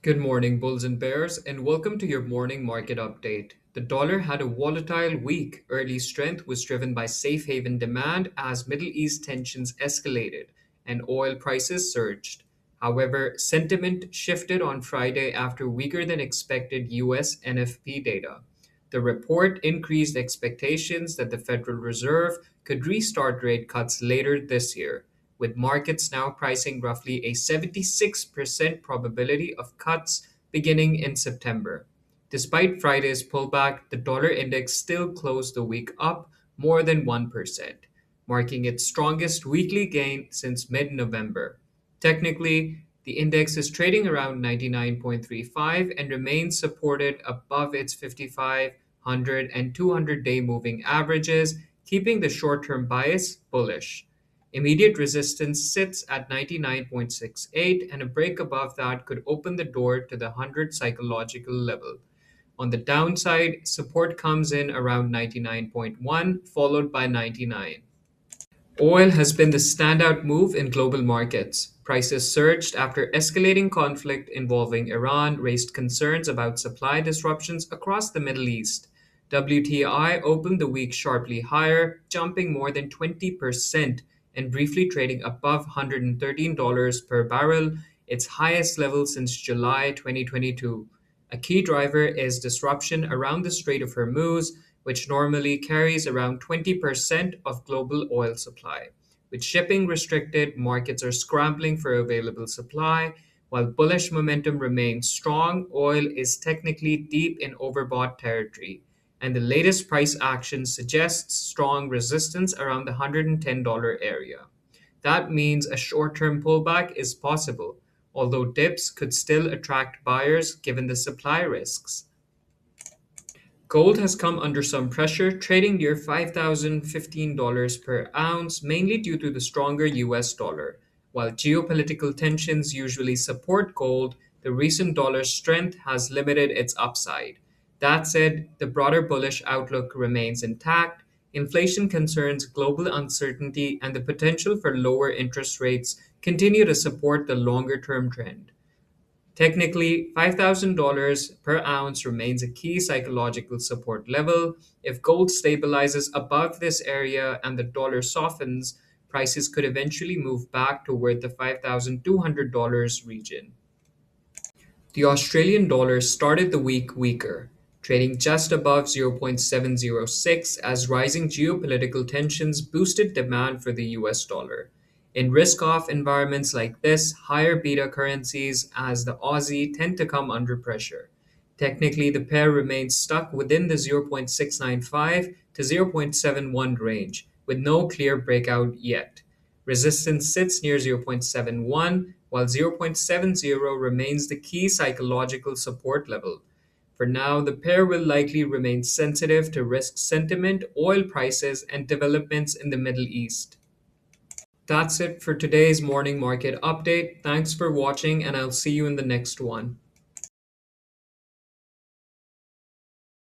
Good morning, bulls and bears, and welcome to your morning market update. The dollar had a volatile week. Early strength was driven by safe haven demand as Middle East tensions escalated and oil prices surged. However, sentiment shifted on Friday after weaker than expected US NFP data. The report increased expectations that the Federal Reserve could restart rate cuts later this year, with markets now pricing roughly a 76% probability of cuts beginning in September. Despite Friday's pullback, the dollar index still closed the week up more than 1%, marking its strongest weekly gain since mid November. Technically, the index is trading around 99.35 and remains supported above its 55, 100, and 200-day moving averages, keeping the short term bias bullish. Immediate resistance sits at 99.68, and a break above that could open the door to the 100 psychological level. On the downside, support comes in around 99.1, followed by 99. Oil has been the standout move in global markets. Prices surged after escalating conflict involving Iran raised concerns about supply disruptions across the Middle East. WTI opened the week sharply higher, jumping more than 20% and briefly trading above $113 per barrel, its highest level since July 2022. A key driver is disruption around the Strait of Hormuz, which normally carries around 20% of global oil supply. With shipping restricted, markets are scrambling for available supply. While bullish momentum remains strong, oil is technically deep in overbought territory, and the latest price action suggests strong resistance around the $110 area. That means a short term pullback is possible, although dips could still attract buyers given the supply risks. Gold has come under some pressure, trading near $5,015 per ounce, mainly due to the stronger US dollar. While geopolitical tensions usually support gold, the recent dollar strength has limited its upside. That said, the broader bullish outlook remains intact. Inflation concerns, global uncertainty, and the potential for lower interest rates continue to support the longer term trend. Technically, $5,000 per ounce remains a key psychological support level. If gold stabilizes above this area and the dollar softens, prices could eventually move back toward the $5,200 region. The Australian dollar started the week weaker, trading just above 0.706 as rising geopolitical tensions boosted demand for the US dollar. In risk off environments like this, higher beta currencies as the Aussie tend to come under pressure. Technically, the pair remains stuck within the 0.695 to 0.71 range, with no clear breakout yet. Resistance sits near 0.71, while 0.70 remains the key psychological support level. For now, the pair will likely remain sensitive to risk sentiment, oil prices, and developments in the Middle East. That's it for today's morning market update. Thanks for watching, and I'll see you in the next one.